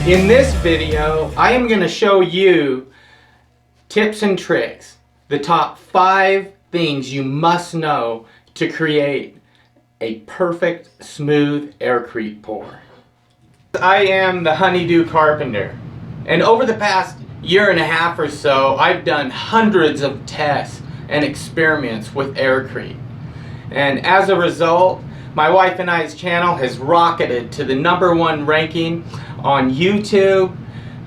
In this video, I am going to show you tips and tricks, the top 5 things you must know to create a perfect smooth Aircrete pour. I am the Do Carpenter, and over the past year and a half or so, I've done hundreds of tests and experiments with Aircrete. And as a result, my wife and I's channel has rocketed to the #1 ranking on YouTube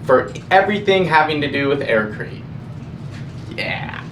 for everything having to do with Aircrete. Yeah.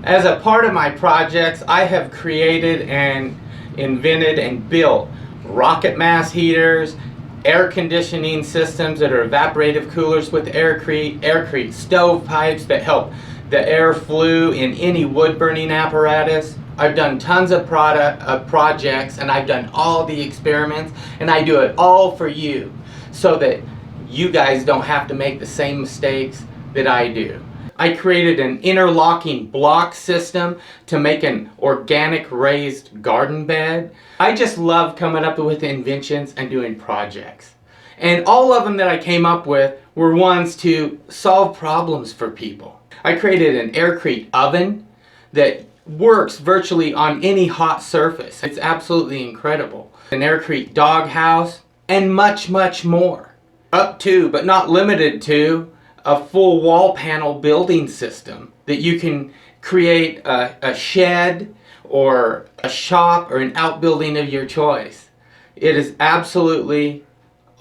As a part of my projects, I have created and invented and built rocket mass heaters, air conditioning systems that are evaporative coolers with Aircrete, Aircrete stovepipes that help the air flow in any wood burning apparatus. I've done tons of projects, and I've done all the experiments, and I do it all for you so that you guys don't have to make the same mistakes that I do. I created an interlocking block system to make an organic raised garden bed. I just love coming up with inventions and doing projects. And all of them that I came up with were ones to solve problems for people. I created an Aircrete oven that works virtually on any hot surface. It's absolutely incredible. An Aircrete doghouse, and much, much more. Up to, but not limited to, a full wall panel building system that you can create a shed or a shop or an outbuilding of your choice. It is absolutely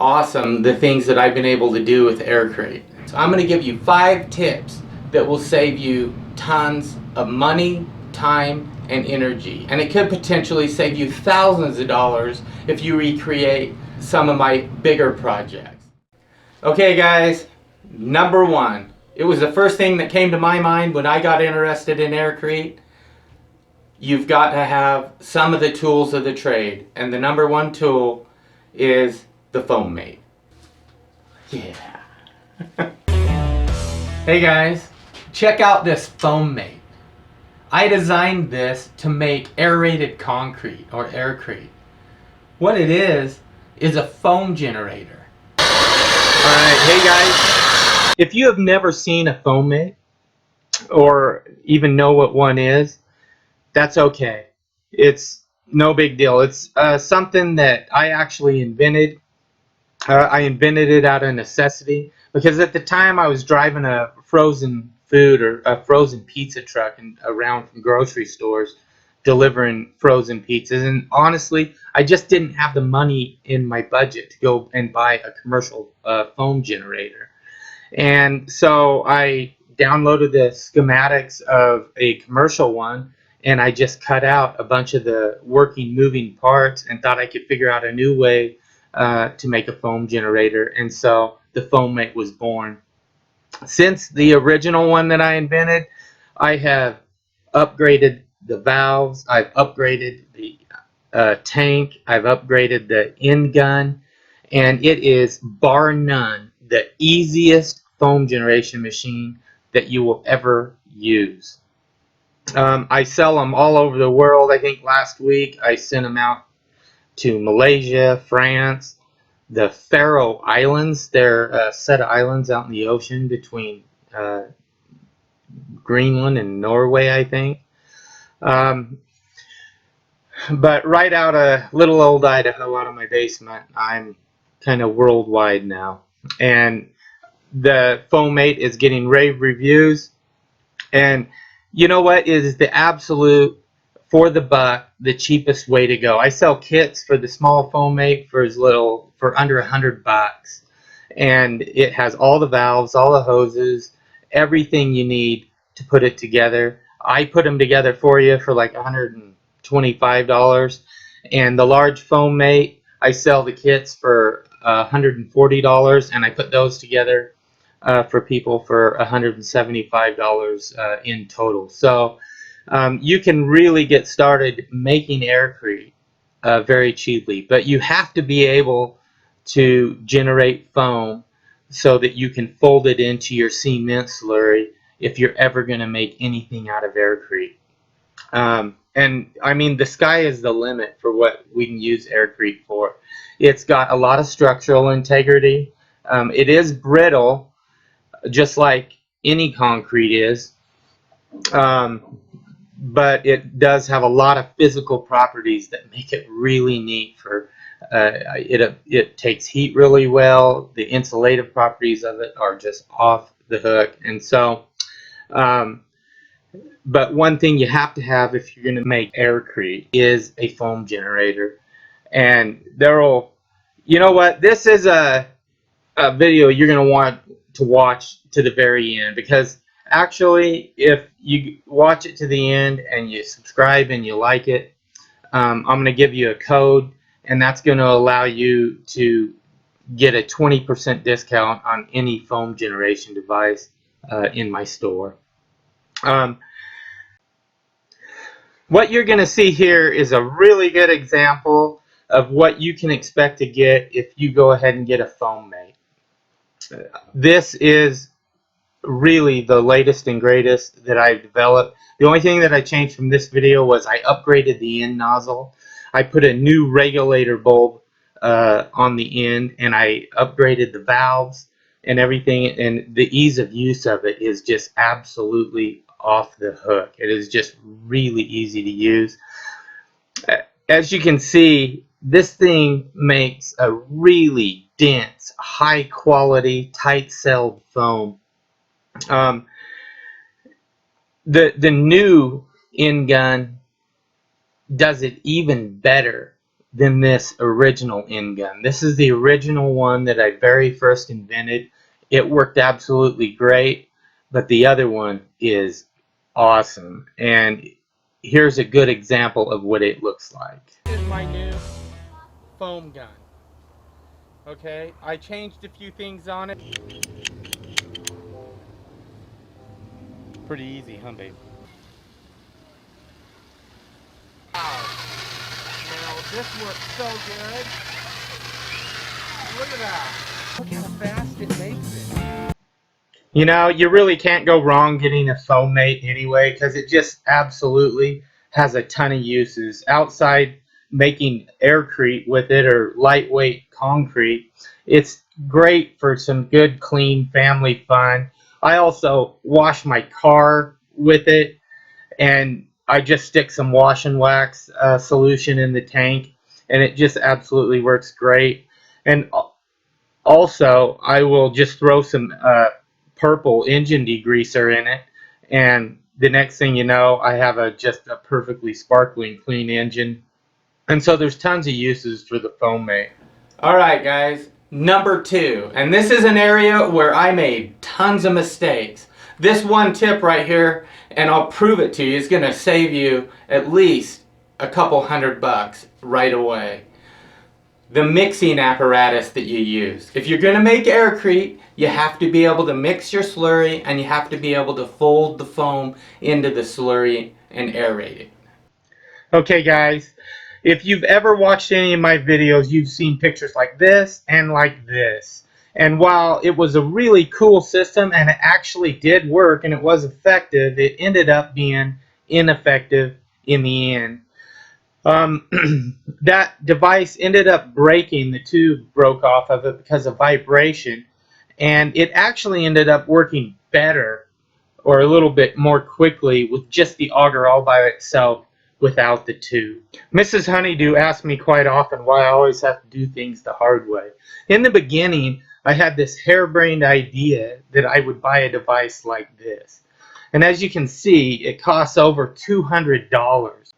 awesome, the things that I've been able to do with Aircrete. So I'm going to give you 5 tips that will save you tons of money, time, and energy. And it could potentially save you thousands of dollars if you recreate some of my bigger projects. Okay guys, #1. It was the first thing that came to my mind when I got interested in Aircrete. You've got to have some of the tools of the trade. And the #1 tool is the foam mate. Yeah. Hey guys, check out this foam mate. I designed this to make aerated concrete, or Aircrete. What it is a foam generator. Alright, hey guys, if you have never seen a foam mate, or even know what one is, that's okay. It's no big deal. It's something that I actually invented. I invented it out of necessity, because at the time I was driving a frozen food or a frozen pizza truck and around from grocery stores delivering frozen pizzas, and honestly I just didn't have the money in my budget to go and buy a commercial foam generator. And so I downloaded the schematics of a commercial one, and I just cut out a bunch of the working moving parts and thought I could figure out a new way to make a foam generator, and so the foam mate was born. Since the original one that I invented, I have upgraded the valves, I've upgraded the tank, I've upgraded the end gun, and it is bar none the easiest foam generation machine that you will ever use. I sell them all over the world. I think last week I sent them out to Malaysia, France, the Faroe Islands. They're a set of islands out in the ocean between Greenland and Norway, I think. But right out of little old Idaho, out of my basement, I'm kind of worldwide now. And the foam mate is getting rave reviews. And you know what is the absolute, for the buck, the cheapest way to go? I sell kits for the small foam mate for under $100, and it has all the valves, all the hoses, everything you need to put it together. I put them together for you for like $125, and the large foam mate, I sell the kits for $140, and I put those together for people for $175 in total. So you can really get started making Aircrete very cheaply, but you have to be able to generate foam so that you can fold it into your cement slurry if you're ever going to make anything out of Aircrete. And I mean, the sky is the limit for what we can use Aircrete for. It's got a lot of structural integrity. It is brittle, just like any concrete is, but it does have a lot of physical properties that make it really neat. For it takes heat really well. The insulative properties of it are just off the hook. And so but one thing you have to have if you're going to make Aircrete is a foam generator. And you know what, this is a video you're going to want to watch to the very end, because actually if you watch it to the end and you subscribe and you like it, I'm going to give you a code, and that's going to allow you to get a 20% discount on any foam generation device in my store. What you're going to see here is a really good example of what you can expect to get if you go ahead and get a foam mate. This is really the latest and greatest that I've developed. The only thing that I changed from this video was I upgraded the end nozzle. I put a new regulator bulb on the end, and I upgraded the valves and everything, and the ease of use of it is just absolutely off the hook. It is just really easy to use. As you can see, this thing makes a really dense, high quality, tight celled foam. The new end gun does it even better than this original end gun. This is the original one that I very first invented. It worked absolutely great, but the other one is awesome. And here's a good example of what it looks like. This is my new foam gun. Okay, I changed a few things on it. Pretty easy, huh, babe? Wow. Now, this works so good. Look at that. Look how fast it makes it. You know, you really can't go wrong getting a foam mate anyway, because it just absolutely has a ton of uses. Outside making Aircrete with it, or lightweight concrete, it's great for some good, clean family fun. I also wash my car with it, and I just stick some wash and wax solution in the tank, and it just absolutely works great. And also, I will just throw some purple engine degreaser in it, and the next thing you know, I have just a perfectly sparkling clean engine. And so there's tons of uses for the foam mate. Alright guys, number 2, and this is an area where I made tons of mistakes. This one tip right here, and I'll prove it to you, is going to save you at least a couple $100 right away. The mixing apparatus that you use. If you're going to make Aircrete, you have to be able to mix your slurry, and you have to be able to fold the foam into the slurry and aerate it. Okay guys, if you've ever watched any of my videos, you've seen pictures like this and like this. And while it was a really cool system and it actually did work and it was effective, it ended up being ineffective in the end. That device ended up breaking. The tube broke off of it because of vibration, and it actually ended up working better, or a little bit more quickly, with just the auger all by itself without the tube. Mrs. Honeydew asks me quite often why I always have to do things the hard way. In the beginning, I had this harebrained idea that I would buy a device like this, and as you can see, it costs over $200.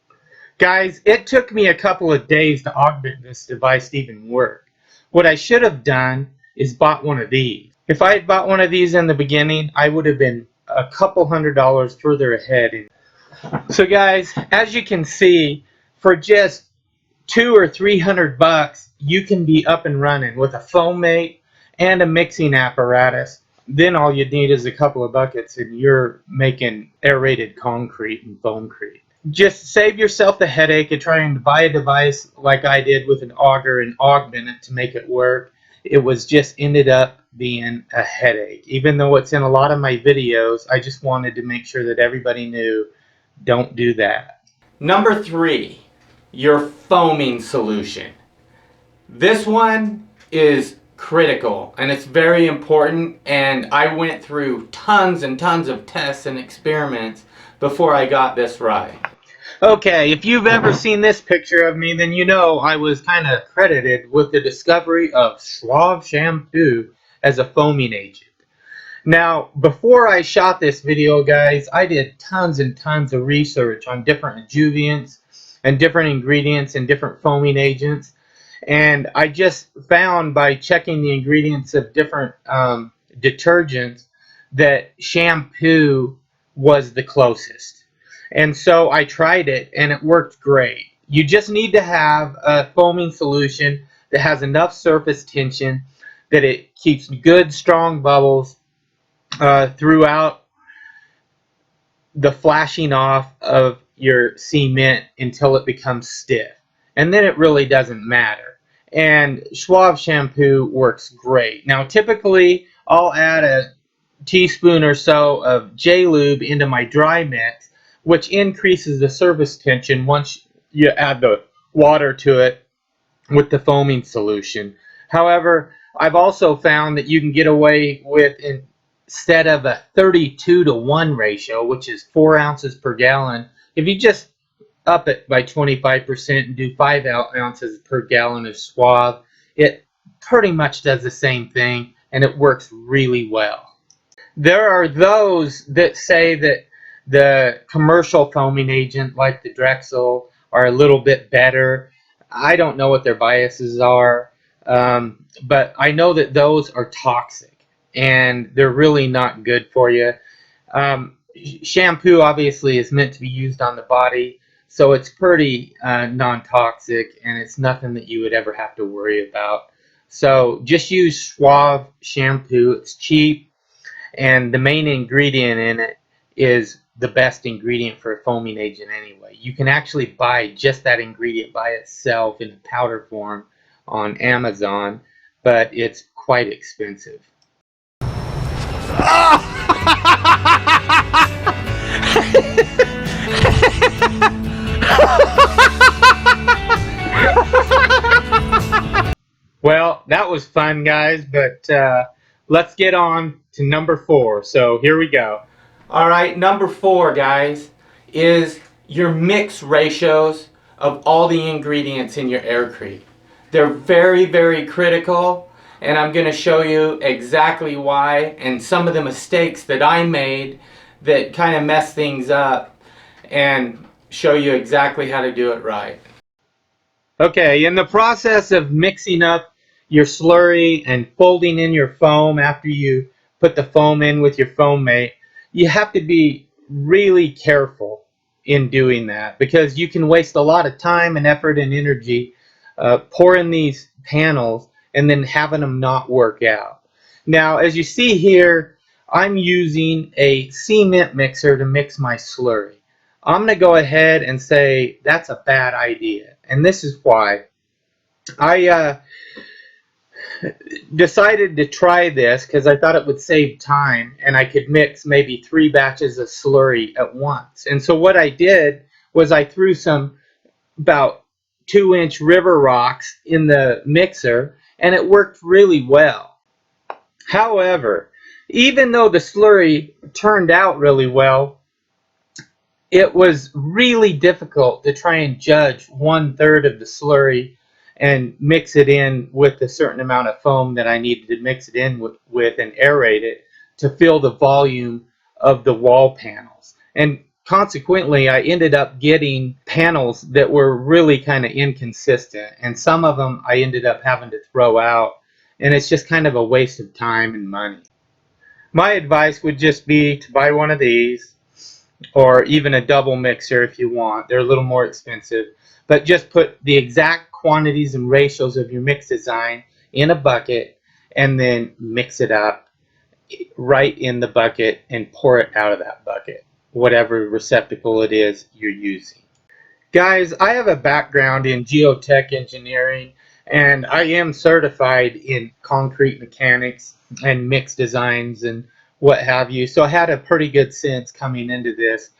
Guys, it took me a couple of days to augment this device to even work. What I should have done is bought one of these. If I had bought one of these in the beginning, I would have been a couple $100 further ahead. So guys, as you can see, for just $200 or $300, you can be up and running with a foam mate and a mixing apparatus. Then all you need is a couple of buckets, and you're making aerated concrete and foamcrete. Just save yourself the headache of trying to buy a device like I did with an auger and augment it to make it work. It was just ended up being a headache. Even though it's in a lot of my videos, I just wanted to make sure that everybody knew, don't do that. Number 3, your foaming solution. This one is critical and it's very important, and I went through tons and tons of tests and experiments before I got this right. Okay, if you've ever seen this picture of me, then you know I was kind of credited with the discovery of Suave shampoo as a foaming agent. Now, before I shot this video, guys, I did tons and tons of research on different adjuvants and different ingredients and different foaming agents. And I just found by checking the ingredients of different detergents that shampoo was the closest. And so I tried it and it worked great. You just need to have a foaming solution that has enough surface tension that it keeps good strong bubbles throughout the flashing off of your cement until it becomes stiff. And then it really doesn't matter. And Suave shampoo works great. Now typically I'll add a teaspoon or so of J-lube into my dry mix, which increases the surface tension once you add the water to it with the foaming solution. However, I've also found that you can get away with, instead of a 32-to-1 ratio, which is 4 ounces per gallon, if you just up it by 25% and do 5 ounces per gallon of Suave, it pretty much does the same thing and it works really well. There are those that say that the commercial foaming agent like the Drexel are a little bit better. I don't know what their biases are, but I know that those are toxic and they're really not good for you. Shampoo obviously is meant to be used on the body, so it's pretty non-toxic and it's nothing that you would ever have to worry about. So just use Suave shampoo. It's cheap, and the main ingredient in it is the best ingredient for a foaming agent anyway. You can actually buy just that ingredient by itself in powder form on Amazon, but it's quite expensive. Well, that was fun, guys, but let's get on to number 4. So here we go. All right, number 4, guys, is your mix ratios of all the ingredients in your Aircrete. They're very, very critical, and I'm going to show you exactly why and some of the mistakes that I made that kind of mess things up, and show you exactly how to do it right. Okay, in the process of mixing up your slurry and folding in your foam after you put the foam in with your foam mate, you have to be really careful in doing that, because you can waste a lot of time and effort and energy pouring these panels and then having them not work out. Now, as you see here, I'm using a cement mixer to mix my slurry. I'm going to go ahead and say that's a bad idea, and this is why. I decided to try this because I thought it would save time and I could mix maybe 3 batches of slurry at once. And so what I did was I threw some about 2-inch river rocks in the mixer, and it worked really well. However, even though the slurry turned out really well, it was really difficult to try and judge 1/3 of the slurry and mix it in with a certain amount of foam that I needed to mix it in with and aerate it to fill the volume of the wall panels. And consequently, I ended up getting panels that were really kind of inconsistent, and some of them I ended up having to throw out, and it's just kind of a waste of time and money. My advice would just be to buy one of these, or even a double mixer if you want. They're a little more expensive, but just put the exact quantities and ratios of your mix design in a bucket and then mix it up right in the bucket and pour it out of that bucket, whatever receptacle it is you're using. Guys, I have a background in geotech engineering, and I am certified in concrete mechanics and mix designs and what have you, so I had a pretty good sense coming into this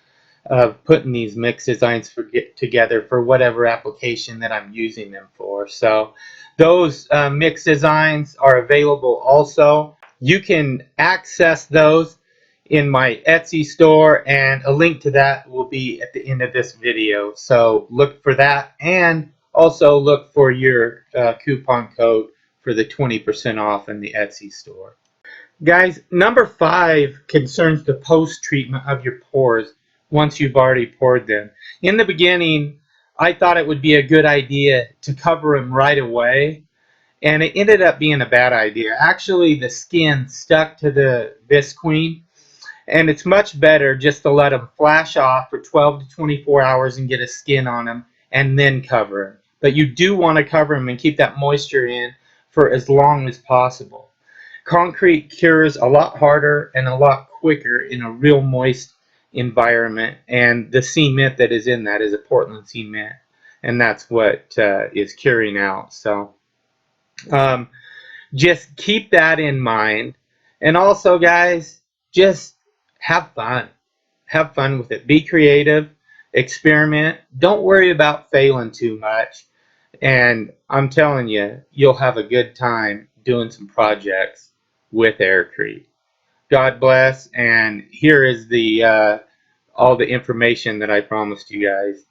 of putting these mix designs together for whatever application that I'm using them for. So Those mix designs are available also. You can access those in my Etsy store, and a link to that will be at the end of this video. So look for that, and also look for your coupon code for the 20% off in the Etsy store. Guys, number 5 concerns the post-treatment of your pores once you've already poured them. In the beginning, I thought it would be a good idea to cover them right away, and it ended up being a bad idea. Actually, the skin stuck to the visqueen, and it's much better just to let them flash off for 12 to 24 hours and get a skin on them and then cover them. But you do want to cover them and keep that moisture in for as long as possible. Concrete cures a lot harder and a lot quicker in a real moist environment, and the cement that is in that is a Portland cement, and that's what is curing out. So just keep that in mind. And also, guys, just have fun. Have fun with it. Be creative. Experiment. Don't worry about failing too much. And I'm telling you, you'll have a good time doing some projects with Aircrete. God bless. And here is the all the information that I promised you guys.